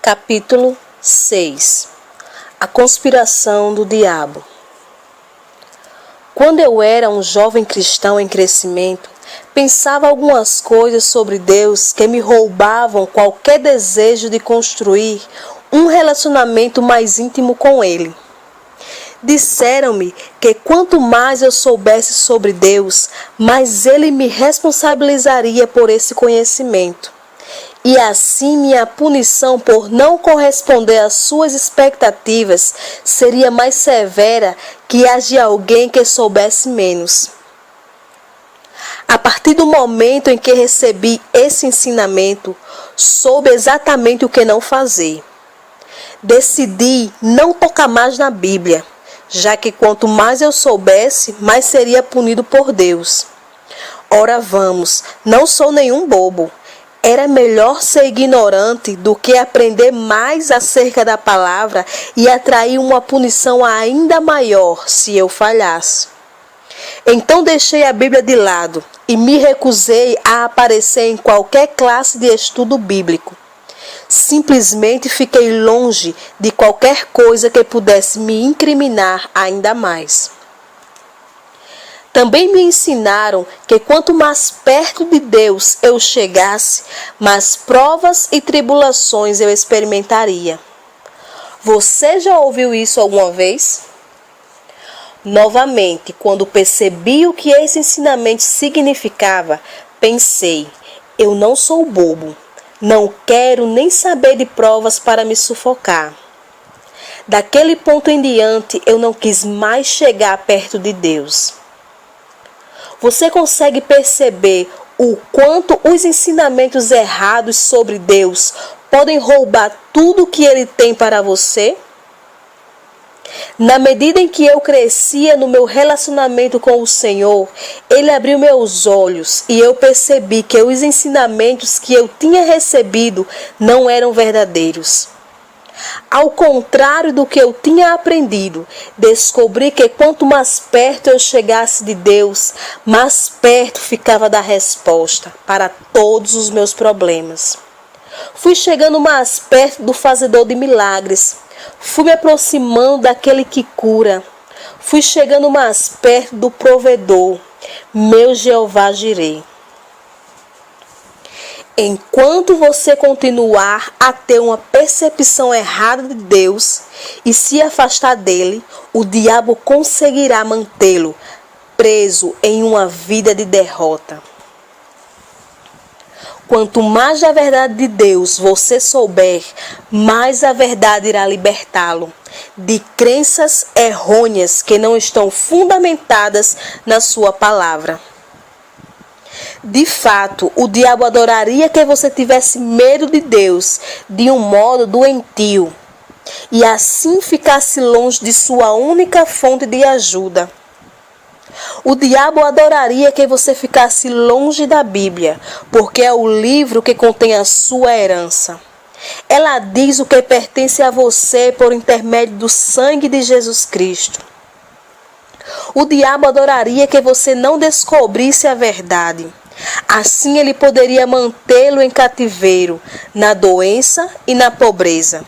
Capítulo 6. A conspiração do diabo. Quando eu era um jovem cristão em crescimento, pensava algumas coisas sobre Deus que me roubavam qualquer desejo de construir um relacionamento mais íntimo com Ele. Disseram-me que quanto mais eu soubesse sobre Deus, mais Ele me responsabilizaria por esse conhecimento. E assim minha punição por não corresponder às suas expectativas seria mais severa que a de alguém que soubesse menos. A partir do momento em que recebi esse ensinamento, soube exatamente o que não fazer. Decidi não tocar mais na Bíblia, já que quanto mais eu soubesse, mais seria punido por Deus. Ora vamos, não sou nenhum bobo. Era melhor ser ignorante do que aprender mais acerca da palavra e atrair uma punição ainda maior se eu falhasse. Então deixei a Bíblia de lado e me recusei a aparecer em qualquer classe de estudo bíblico. Simplesmente fiquei longe de qualquer coisa que pudesse me incriminar ainda mais. Também me ensinaram que quanto mais perto de Deus eu chegasse, mais provas e tribulações eu experimentaria. Você já ouviu isso alguma vez? Novamente, quando percebi o que esse ensinamento significava, pensei, eu não sou bobo, não quero nem saber de provas para me sufocar. Daquele ponto em diante, eu não quis mais chegar perto de Deus. Você consegue perceber o quanto os ensinamentos errados sobre Deus podem roubar tudo o que Ele tem para você? Na medida em que eu crescia no meu relacionamento com o Senhor, Ele abriu meus olhos e eu percebi que os ensinamentos que eu tinha recebido não eram verdadeiros. Ao contrário do que eu tinha aprendido, descobri que quanto mais perto eu chegasse de Deus, mais perto ficava da resposta para todos os meus problemas. Fui chegando mais perto do fazedor de milagres, fui me aproximando daquele que cura, fui chegando mais perto do provedor, meu Jeová Jireh. Enquanto você continuar a ter uma percepção errada de Deus e se afastar dele, o diabo conseguirá mantê-lo preso em uma vida de derrota. Quanto mais da verdade de Deus você souber, mais a verdade irá libertá-lo de crenças errôneas que não estão fundamentadas na sua palavra. De fato, o diabo adoraria que você tivesse medo de Deus de um modo doentio e assim ficasse longe de sua única fonte de ajuda. O diabo adoraria que você ficasse longe da Bíblia, porque é o livro que contém a sua herança. Ela diz o que pertence a você por intermédio do sangue de Jesus Cristo. O diabo adoraria que você não descobrisse a verdade. Assim ele poderia mantê-lo em cativeiro, na doença e na pobreza.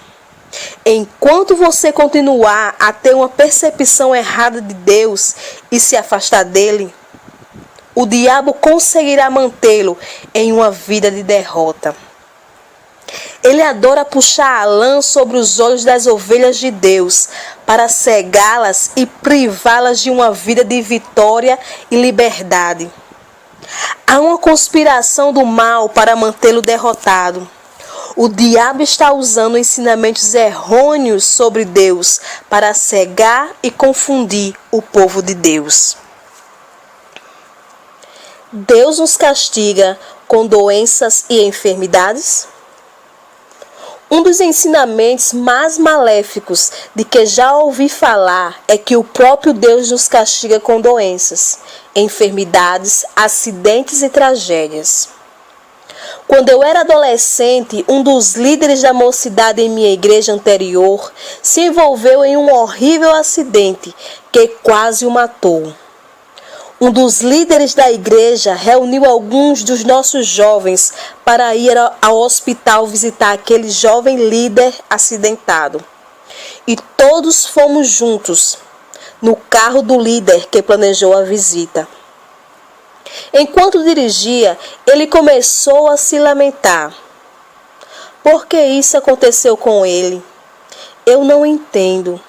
Enquanto você continuar a ter uma percepção errada de Deus e se afastar dele, o diabo conseguirá mantê-lo em uma vida de derrota. Ele adora puxar a lã sobre os olhos das ovelhas de Deus para cegá-las e privá-las de uma vida de vitória e liberdade. Há uma conspiração do mal para mantê-lo derrotado. O diabo está usando ensinamentos errôneos sobre Deus para cegar e confundir o povo de Deus. Deus nos castiga com doenças e enfermidades? Um dos ensinamentos mais maléficos de que já ouvi falar é que o próprio Deus nos castiga com doenças, enfermidades, acidentes e tragédias. Quando eu era adolescente, um dos líderes da mocidade em minha igreja anterior se envolveu em um horrível acidente que quase o matou. Um dos líderes da igreja reuniu alguns dos nossos jovens para ir ao hospital visitar aquele jovem líder acidentado. E todos fomos juntos no carro do líder que planejou a visita. Enquanto dirigia, ele começou a se lamentar. Por que isso aconteceu com ele? Eu não entendo.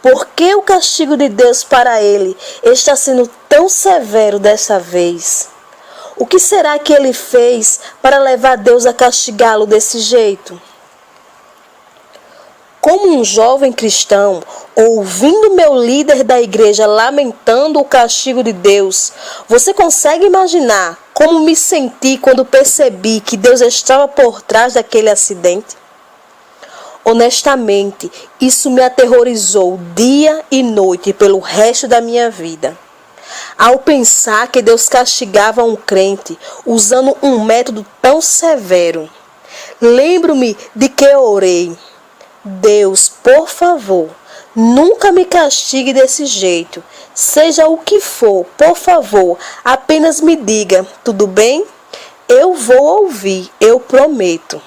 Por que o castigo de Deus para ele está sendo tão severo dessa vez? O que será que ele fez para levar Deus a castigá-lo desse jeito? Como um jovem cristão, ouvindo meu líder da igreja lamentando o castigo de Deus, você consegue imaginar como me senti quando percebi que Deus estava por trás daquele acidente? Honestamente, isso me aterrorizou dia e noite pelo resto da minha vida. Ao pensar que Deus castigava um crente usando um método tão severo, lembro-me de que eu orei. Deus, por favor, nunca me castigue desse jeito. Seja o que for, por favor, apenas me diga, tudo bem? Eu vou ouvir, eu prometo.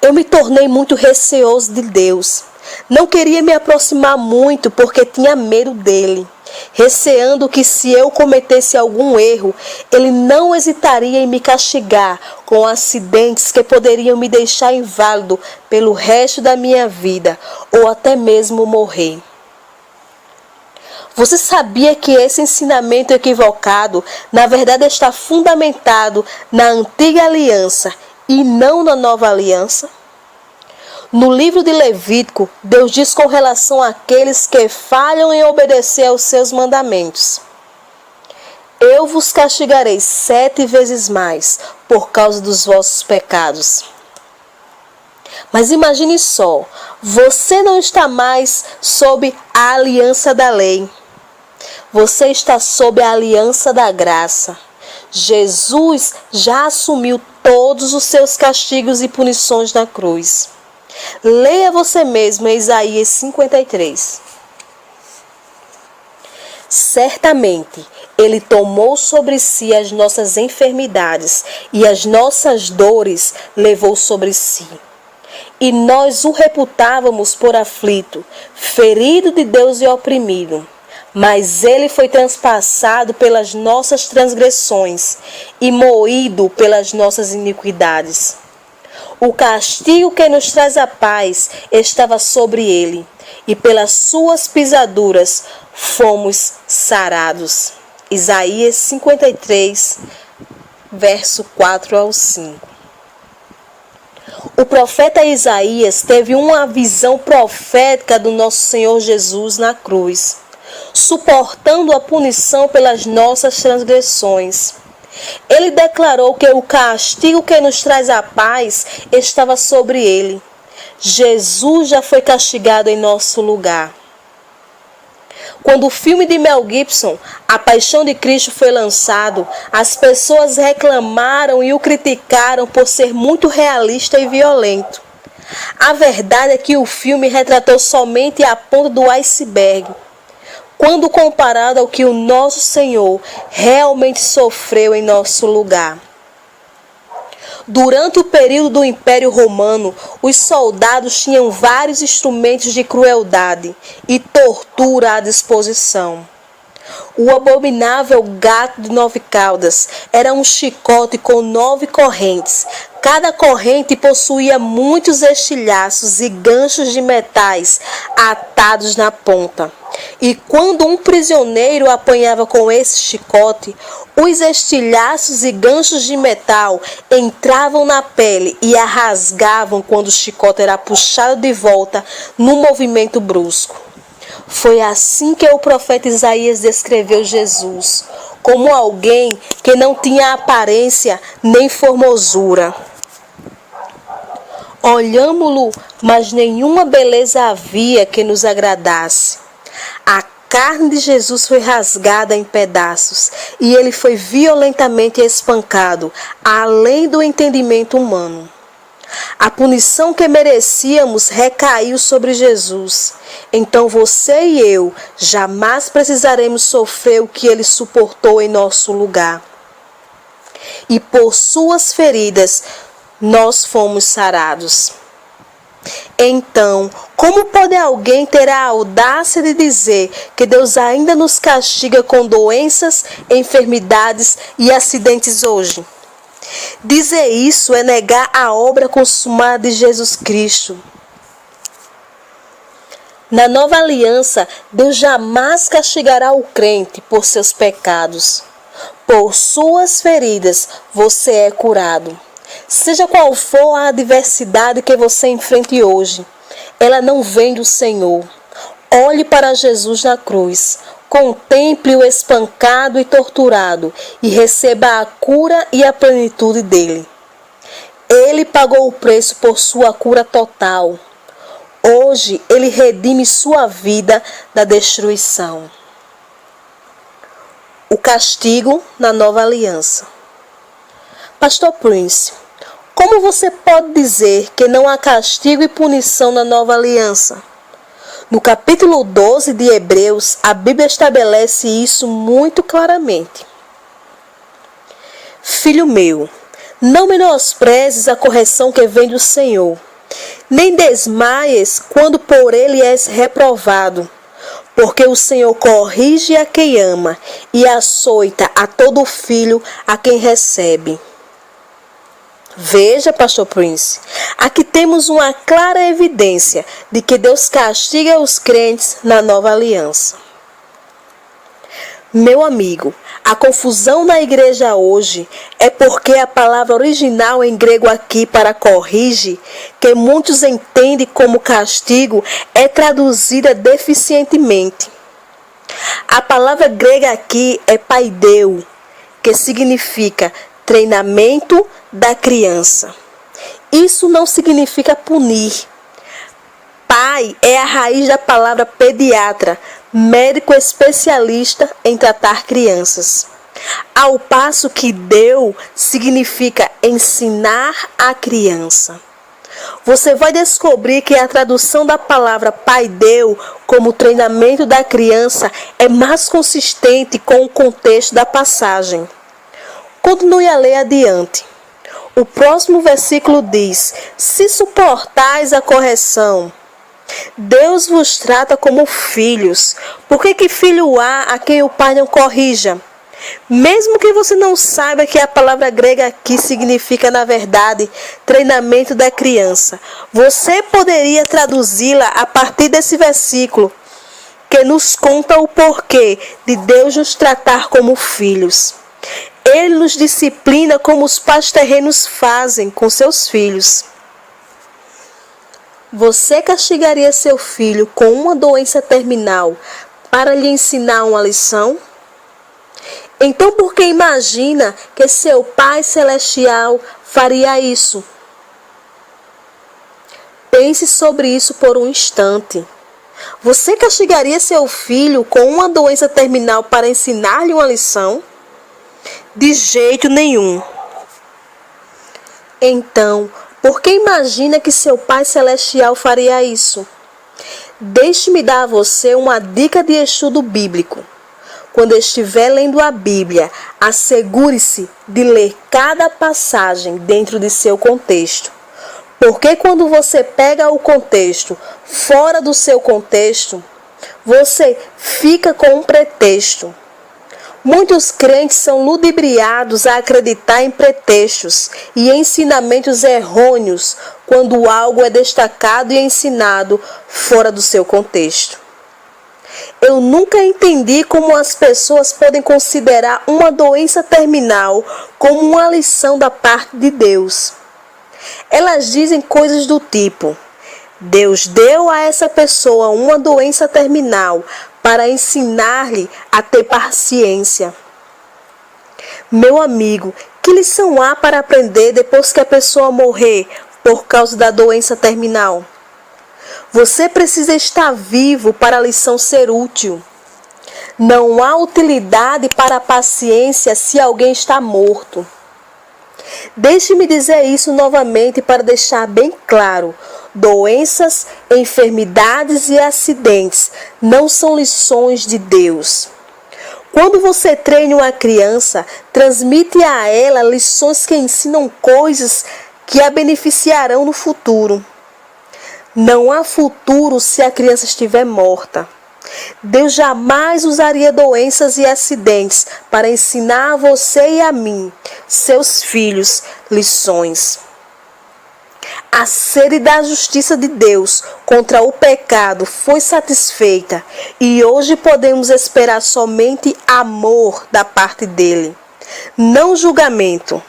Eu me tornei muito receoso de Deus. Não queria me aproximar muito porque tinha medo dele, receando que se eu cometesse algum erro, ele não hesitaria em me castigar com acidentes que poderiam me deixar inválido pelo resto da minha vida ou até mesmo morrer. Você sabia que esse ensinamento equivocado, na verdade, está fundamentado na antiga aliança e não na nova aliança? No livro de Levítico, Deus diz com relação àqueles que falham em obedecer aos seus mandamentos: eu vos castigarei 7 vezes mais por causa dos vossos pecados. Mas imagine só, você não está mais sob a aliança da lei. Você está sob a aliança da graça. Jesus já assumiu todos os seus castigos e punições na cruz. Leia você mesmo em Isaías 53. Certamente, Ele tomou sobre si as nossas enfermidades e as nossas dores levou sobre si. E nós o reputávamos por aflito, ferido de Deus e oprimido. Mas ele foi transpassado pelas nossas transgressões e moído pelas nossas iniquidades. O castigo que nos traz a paz estava sobre ele, e pelas suas pisaduras fomos sarados. Isaías 53, verso 4 ao 5. O profeta Isaías teve uma visão profética do nosso Senhor Jesus na cruz, suportando a punição pelas nossas transgressões. Ele declarou que o castigo que nos traz a paz estava sobre ele. Jesus já foi castigado em nosso lugar. Quando o filme de Mel Gibson, A Paixão de Cristo, foi lançado, as pessoas reclamaram e o criticaram por ser muito realista e violento. A verdade é que o filme retratou somente a ponta do iceberg, quando comparado ao que o nosso Senhor realmente sofreu em nosso lugar. Durante o período do Império Romano, os soldados tinham vários instrumentos de crueldade e tortura à disposição. O abominável gato de 9 caudas era um chicote com 9 correntes. Cada corrente possuía muitos estilhaços e ganchos de metais atados na ponta. E quando um prisioneiro apanhava com esse chicote, os estilhaços e ganchos de metal entravam na pele e a rasgavam quando o chicote era puxado de volta num movimento brusco. Foi assim que o profeta Isaías descreveu Jesus, como alguém que não tinha aparência nem formosura. Olhámo-lo, mas nenhuma beleza havia que nos agradasse. A carne de Jesus foi rasgada em pedaços e ele foi violentamente espancado, além do entendimento humano. A punição que merecíamos recaiu sobre Jesus. Então você e eu jamais precisaremos sofrer o que ele suportou em nosso lugar. E por suas feridas nós fomos sarados. Então, como pode alguém ter a audácia de dizer que Deus ainda nos castiga com doenças, enfermidades e acidentes hoje? Dizer isso é negar a obra consumada de Jesus Cristo. Na nova aliança, Deus jamais castigará o crente por seus pecados. Por suas feridas você é curado. Seja qual for a adversidade que você enfrente hoje, ela não vem do Senhor. Olhe para Jesus na cruz, contemple-o espancado e torturado e receba a cura e a plenitude dele. Ele pagou o preço por sua cura total. Hoje ele redime sua vida da destruição. O castigo na nova aliança. Pastor Prince, como você pode dizer que não há castigo e punição na nova aliança? No capítulo 12 de Hebreus, a Bíblia estabelece isso muito claramente. Filho meu, não menosprezes a correção que vem do Senhor, nem desmaies quando por ele és reprovado, porque o Senhor corrige a quem ama e açoita a todo filho a quem recebe. Veja, Pastor Prince, aqui temos uma clara evidência de que Deus castiga os crentes na nova aliança. Meu amigo, a confusão na igreja hoje é porque a palavra original em grego aqui para corrige, que muitos entendem como castigo, é traduzida deficientemente. A palavra grega aqui é paideu, que significa treinamento da criança. Isso não significa punir. Pai é a raiz da palavra pediatra, médico especialista em tratar crianças. Ao passo que deu significa ensinar a criança. Você vai descobrir que a tradução da palavra pai deu como treinamento da criança é mais consistente com o contexto da passagem. Continue a ler adiante. O próximo versículo diz: se suportais a correção, Deus vos trata como filhos. Por que filho há a quem o pai não corrija? Mesmo que você não saiba que a palavra grega aqui significa, na verdade, treinamento da criança, você poderia traduzi-la a partir desse versículo, que nos conta o porquê de Deus nos tratar como filhos. Ele nos disciplina como os pais terrenos fazem com seus filhos. Você castigaria seu filho com uma doença terminal para lhe ensinar uma lição? Então por que imagina que seu Pai Celestial faria isso? Pense sobre isso por um instante. Você castigaria seu filho com uma doença terminal para ensinar-lhe uma lição? De jeito nenhum. Então, por que imagina que seu Pai Celestial faria isso? Deixe-me dar a você uma dica de estudo bíblico. Quando estiver lendo a Bíblia, assegure-se de ler cada passagem dentro de seu contexto. Porque quando você pega o contexto fora do seu contexto, você fica com um pretexto. Muitos crentes são ludibriados a acreditar em pretextos e ensinamentos errôneos quando algo é destacado e ensinado fora do seu contexto. Eu nunca entendi como as pessoas podem considerar uma doença terminal como uma lição da parte de Deus. Elas dizem coisas do tipo: Deus deu a essa pessoa uma doença terminal para ensinar-lhe a ter paciência. Meu amigo, que lição há para aprender depois que a pessoa morrer por causa da doença terminal? Você precisa estar vivo para a lição ser útil. Não há utilidade para a paciência se alguém está morto. Deixe-me dizer isso novamente para deixar bem claro. Doenças, enfermidades e acidentes não são lições de Deus. Quando você treina uma criança, transmite a ela lições que ensinam coisas que a beneficiarão no futuro. Não há futuro se a criança estiver morta. Deus jamais usaria doenças e acidentes para ensinar a você e a mim, seus filhos, lições. A sede da justiça de Deus contra o pecado foi satisfeita e hoje podemos esperar somente amor da parte dele, não julgamento.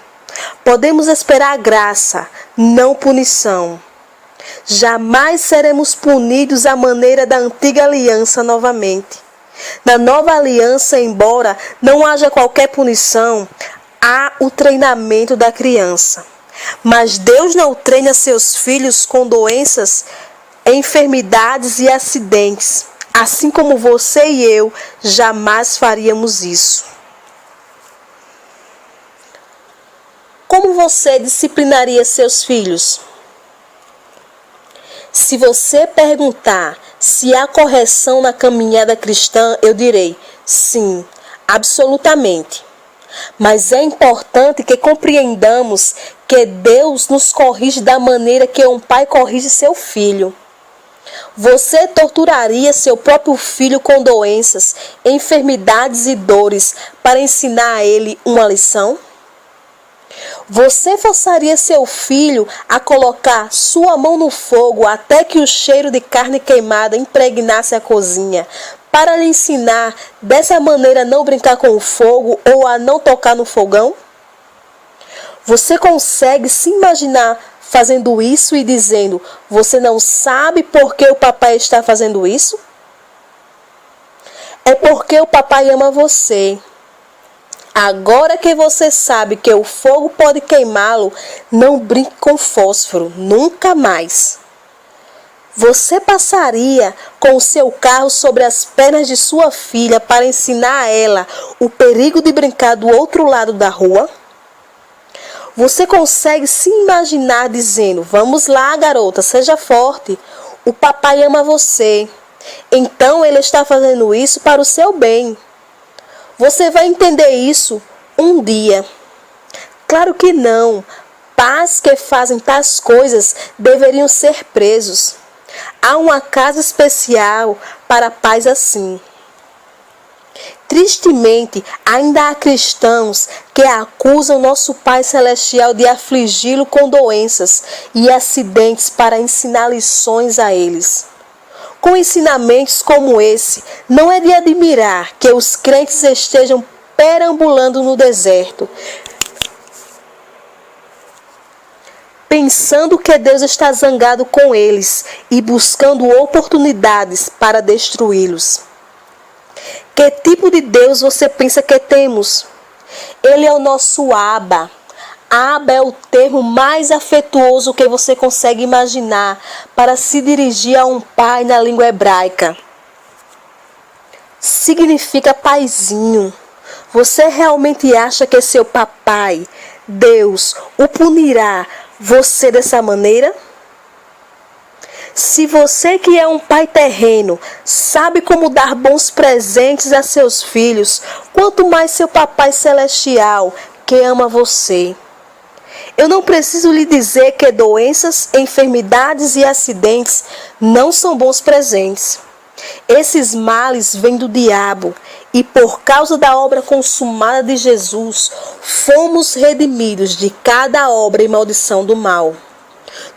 Podemos esperar graça, não punição. Jamais seremos punidos à maneira da antiga aliança novamente. Na nova aliança, embora não haja qualquer punição, há o treinamento da criança. Mas Deus não treina seus filhos com doenças, enfermidades e acidentes, assim como você e eu jamais faríamos isso. Como você disciplinaria seus filhos? Se você perguntar se há correção na caminhada cristã, eu direi sim, absolutamente. Mas é importante que compreendamos que Deus nos corrige da maneira que um pai corrige seu filho. Você torturaria seu próprio filho com doenças, enfermidades e dores para ensinar a ele uma lição? Você forçaria seu filho a colocar sua mão no fogo até que o cheiro de carne queimada impregnasse a cozinha, para lhe ensinar dessa maneira a não brincar com o fogo ou a não tocar no fogão? Você consegue se imaginar fazendo isso e dizendo: você não sabe por que o papai está fazendo isso? É porque o papai ama você. Agora que você sabe que o fogo pode queimá-lo, não brinque com fósforo, nunca mais. Você passaria com o seu carro sobre as pernas de sua filha para ensinar a ela o perigo de brincar do outro lado da rua? Você consegue se imaginar dizendo: vamos lá, garota, seja forte, o papai ama você. Então ele está fazendo isso para o seu bem. Você vai entender isso um dia. Claro que não. Pais que fazem tais coisas deveriam ser presos. Há uma casa especial para pais assim. Tristemente, ainda há cristãos que acusam nosso Pai Celestial de afligi-lo com doenças e acidentes para ensinar lições a eles. Com ensinamentos como esse, não é de admirar que os crentes estejam perambulando no deserto, pensando que Deus está zangado com eles e buscando oportunidades para destruí-los. Que tipo de Deus você pensa que temos? Ele é o nosso Abba. Abba é o termo mais afetuoso que você consegue imaginar para se dirigir a um pai na língua hebraica. Significa paizinho. Você realmente acha que seu papai, Deus, o punirá você dessa maneira? Se você que é um pai terreno sabe como dar bons presentes a seus filhos, quanto mais seu papai celestial que ama você. Eu não preciso lhe dizer que doenças, enfermidades e acidentes não são bons presentes. Esses males vêm do diabo e por causa da obra consumada de Jesus, fomos redimidos de cada obra e maldição do mal.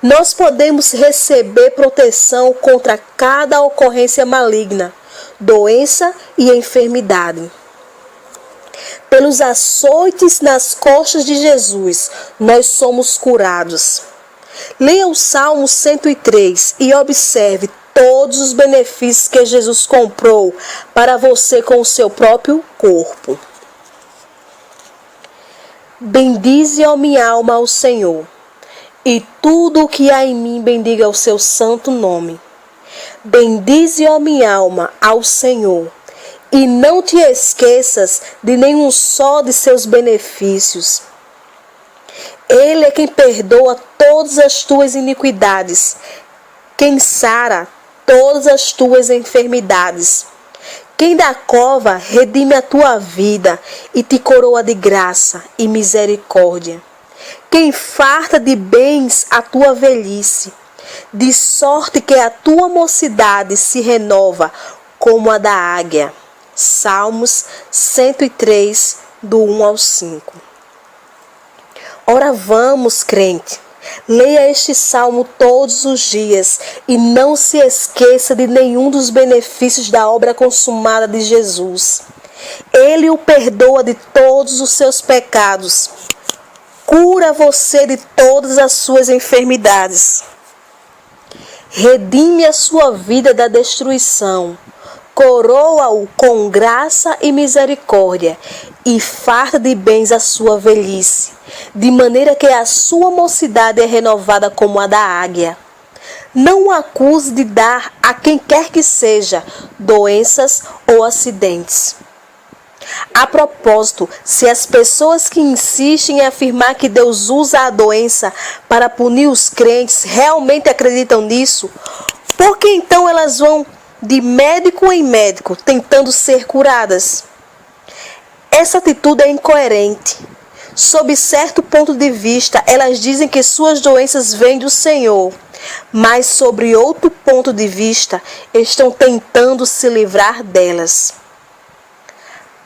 Nós podemos receber proteção contra cada ocorrência maligna, doença e enfermidade. Pelos açoites nas costas de Jesus, nós somos curados. Leia o Salmo 103 e observe todos os benefícios que Jesus comprou para você com o seu próprio corpo. Bendize, ó minha alma, ao Senhor, e tudo o que há em mim bendiga o seu santo nome. Bendize, ó minha alma, ao Senhor, e não te esqueças de nenhum só de seus benefícios. Ele é quem perdoa todas as tuas iniquidades, quem sara todas as tuas enfermidades, quem da cova redime a tua vida e te coroa de graça e misericórdia, quem farta de bens a tua velhice, de sorte que a tua mocidade se renova como a da águia. Salmos 103, do 1 ao 5. Ora vamos, crente, leia este salmo todos os dias e não se esqueça de nenhum dos benefícios da obra consumada de Jesus. Ele o perdoa de todos os seus pecados, cura você de todas as suas enfermidades, redime a sua vida da destruição, coroa-o com graça e misericórdia e farta de bens a sua velhice, de maneira que a sua mocidade é renovada como a da águia. Não o acuse de dar a quem quer que seja doenças ou acidentes. A propósito, se as pessoas que insistem em afirmar que Deus usa a doença para punir os crentes realmente acreditam nisso, por que então elas vão de médico em médico tentando ser curadas? Essa atitude é incoerente. Sob certo ponto de vista, elas dizem que suas doenças vêm do Senhor, mas sobre outro ponto de vista, estão tentando se livrar delas.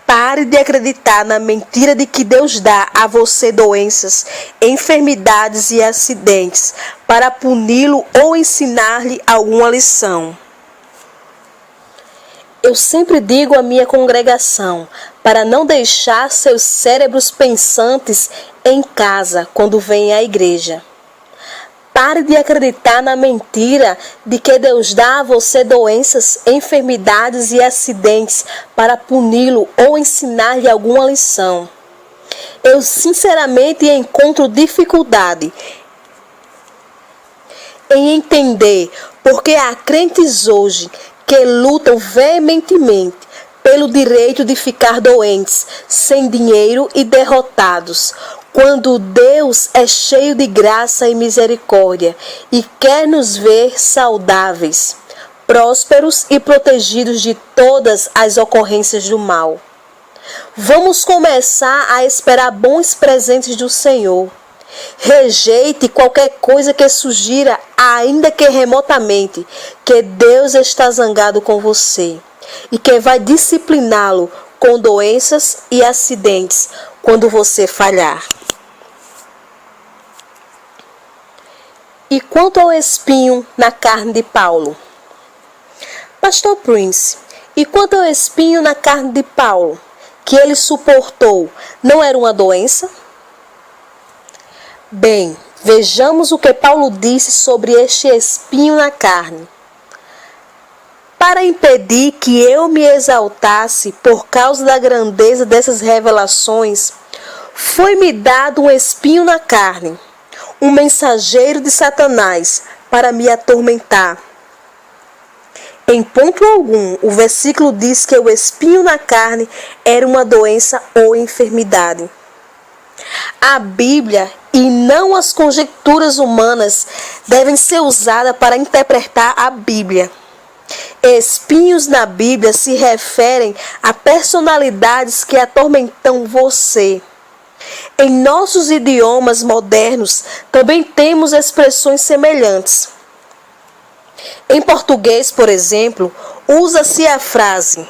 Pare de acreditar na mentira de que Deus dá a você doenças, enfermidades e acidentes para puni-lo ou ensinar-lhe alguma lição. Eu sempre digo à minha congregação para não deixar seus cérebros pensantes em casa quando vêm à igreja. Pare de acreditar na mentira de que Deus dá a você doenças, enfermidades e acidentes para puni-lo ou ensinar-lhe alguma lição. Eu sinceramente encontro dificuldade em entender porque há crentes hoje que lutam veementemente pelo direito de ficar doentes, sem dinheiro e derrotados, quando Deus é cheio de graça e misericórdia e quer nos ver saudáveis, prósperos e protegidos de todas as ocorrências do mal. Vamos começar a esperar bons presentes do Senhor. Rejeite qualquer coisa que sugira, ainda que remotamente, que Deus está zangado com você e que vai discipliná-lo com doenças e acidentes quando você falhar. E quanto ao espinho na carne de Paulo? Pastor Prince, e quanto ao espinho na carne de Paulo, que ele suportou, não era uma doença? Bem, vejamos o que Paulo disse sobre este espinho na carne. Para impedir que eu me exaltasse por causa da grandeza dessas revelações, foi-me dado um espinho na carne, um mensageiro de Satanás para me atormentar. Em ponto algum, o versículo diz que o espinho na carne era uma doença ou enfermidade. A Bíblia e não as conjecturas humanas devem ser usadas para interpretar a Bíblia. Espinhos na Bíblia se referem a personalidades que atormentam você. Em nossos idiomas modernos também temos expressões semelhantes. Em português, por exemplo, usa-se a frase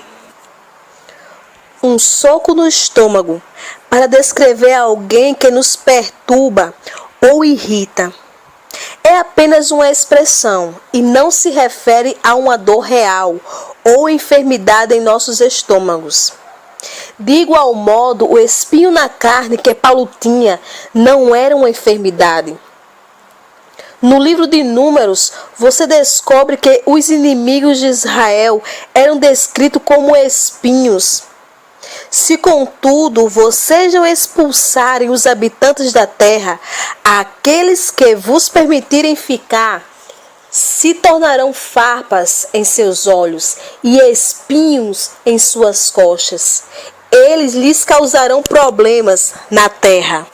"um soco no estômago" para descrever alguém que nos perturba ou irrita. É apenas uma expressão e não se refere a uma dor real ou enfermidade em nossos estômagos. De igual modo, o espinho na carne que Paulo tinha não era uma enfermidade. No livro de Números, você descobre que os inimigos de Israel eram descritos como espinhos. Se, contudo, vocês não expulsarem os habitantes da terra, aqueles que vos permitirem ficar, se tornarão farpas em seus olhos e espinhos em suas costas. Eles lhes causarão problemas na terra.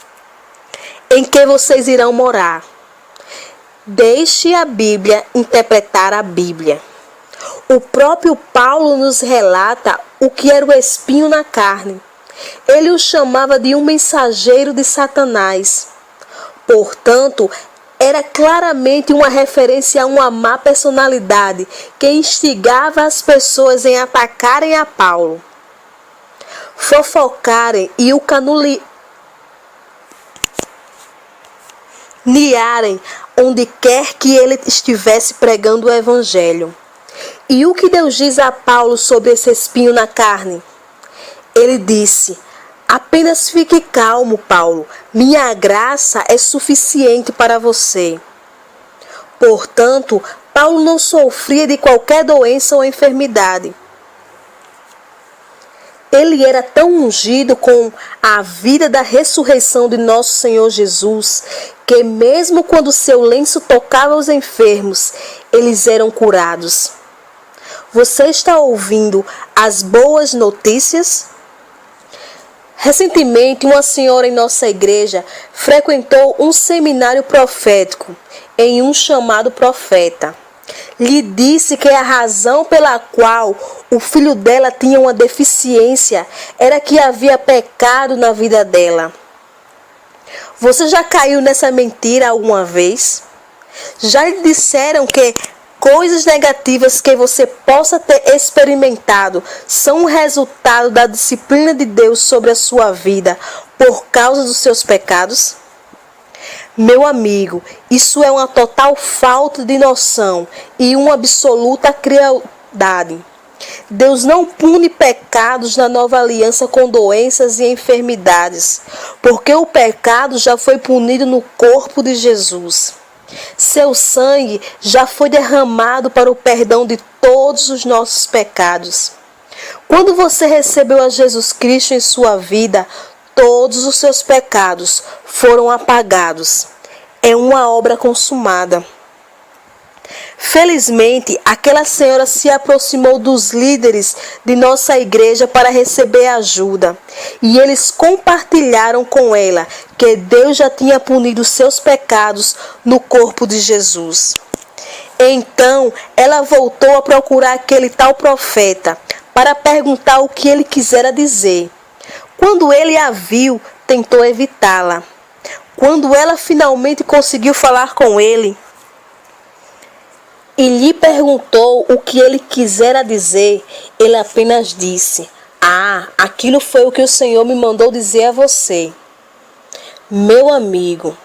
em que vocês irão morar. Deixe a Bíblia interpretar a Bíblia. O próprio Paulo nos relata o que era o espinho na carne. Ele o chamava de um mensageiro de Satanás. Portanto, era claramente uma referência a uma má personalidade que instigava as pessoas em atacarem a Paulo, fofocarem e o caluniarem onde quer que ele estivesse pregando o Evangelho. E o que Deus diz a Paulo sobre esse espinho na carne? Ele disse: apenas fique calmo, Paulo. Minha graça é suficiente para você. Portanto, Paulo não sofria de qualquer doença ou enfermidade. Ele era tão ungido com a vida da ressurreição de nosso Senhor Jesus, que mesmo quando seu lenço tocava os enfermos, eles eram curados. Você está ouvindo as boas notícias? Recentemente, uma senhora em nossa igreja frequentou um seminário profético em um chamado profeta. Lhe disse que a razão pela qual o filho dela tinha uma deficiência era que havia pecado na vida dela. Você já caiu nessa mentira alguma vez? Já lhe disseram que coisas negativas que você possa ter experimentado são o resultado da disciplina de Deus sobre a sua vida por causa dos seus pecados? Meu amigo, isso é uma total falta de noção e uma absoluta crueldade. Deus não pune pecados na nova aliança com doenças e enfermidades, porque o pecado já foi punido no corpo de Jesus. Seu sangue já foi derramado para o perdão de todos os nossos pecados. Quando você recebeu a Jesus Cristo em sua vida, todos os seus pecados foram apagados. É uma obra consumada. Felizmente, aquela senhora se aproximou dos líderes de nossa igreja para receber ajuda, e eles compartilharam com ela que Deus já tinha punido seus pecados no corpo de Jesus. Então, ela voltou a procurar aquele tal profeta para perguntar o que ele quisera dizer. Quando ele a viu, tentou evitá-la. Quando ela finalmente conseguiu falar com ele e lhe perguntou o que ele quisera dizer, ele apenas disse: aquilo foi o que o Senhor me mandou dizer a você. Meu amigo,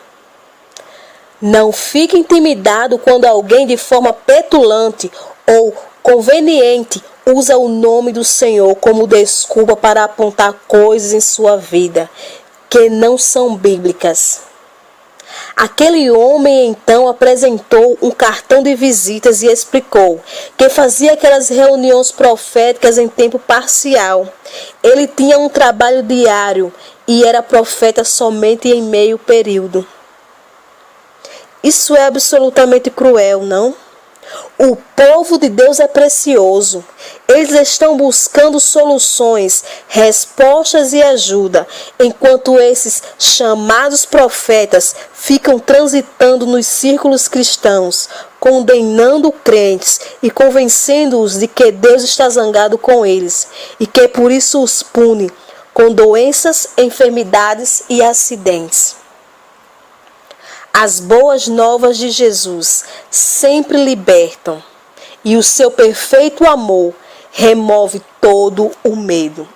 não fique intimidado quando alguém de forma petulante ou conveniente usa o nome do Senhor como desculpa para apontar coisas em sua vida que não são bíblicas. Aquele homem então apresentou um cartão de visitas e explicou que fazia aquelas reuniões proféticas em tempo parcial. Ele tinha um trabalho diário e era profeta somente em meio período. Isso é absolutamente cruel, não? O povo de Deus é precioso. Eles estão buscando soluções, respostas e ajuda, enquanto esses chamados profetas ficam transitando nos círculos cristãos, condenando crentes e convencendo-os de que Deus está zangado com eles e que por isso os pune com doenças, enfermidades e acidentes. As boas novas de Jesus sempre libertam, e o seu perfeito amor remove todo o medo.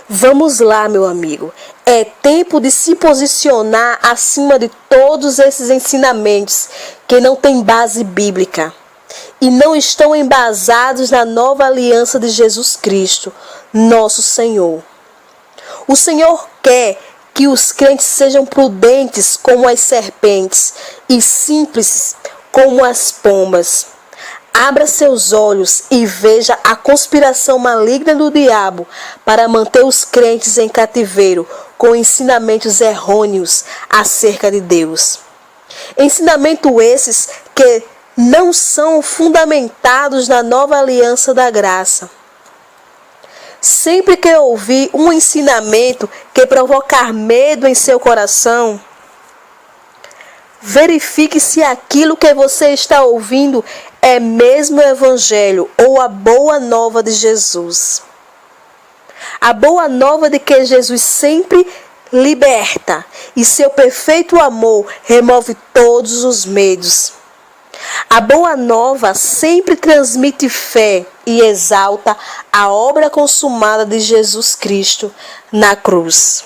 Vamos lá, meu amigo. É tempo de se posicionar acima de todos esses ensinamentos que não têm base bíblica e não estão embasados na nova aliança de Jesus Cristo, nosso Senhor. O Senhor quer que os crentes sejam prudentes como as serpentes e simples como as pombas. Abra seus olhos e veja a conspiração maligna do diabo para manter os crentes em cativeiro com ensinamentos errôneos acerca de Deus. Ensinamentos esses que não são fundamentados na nova aliança da graça. Sempre que ouvir um ensinamento que provocar medo em seu coração, verifique se aquilo que você está ouvindo é mesmo o Evangelho ou a boa nova de Jesus. A boa nova de que Jesus sempre liberta e seu perfeito amor remove todos os medos. A boa nova sempre transmite fé e exalta a obra consumada de Jesus Cristo na cruz.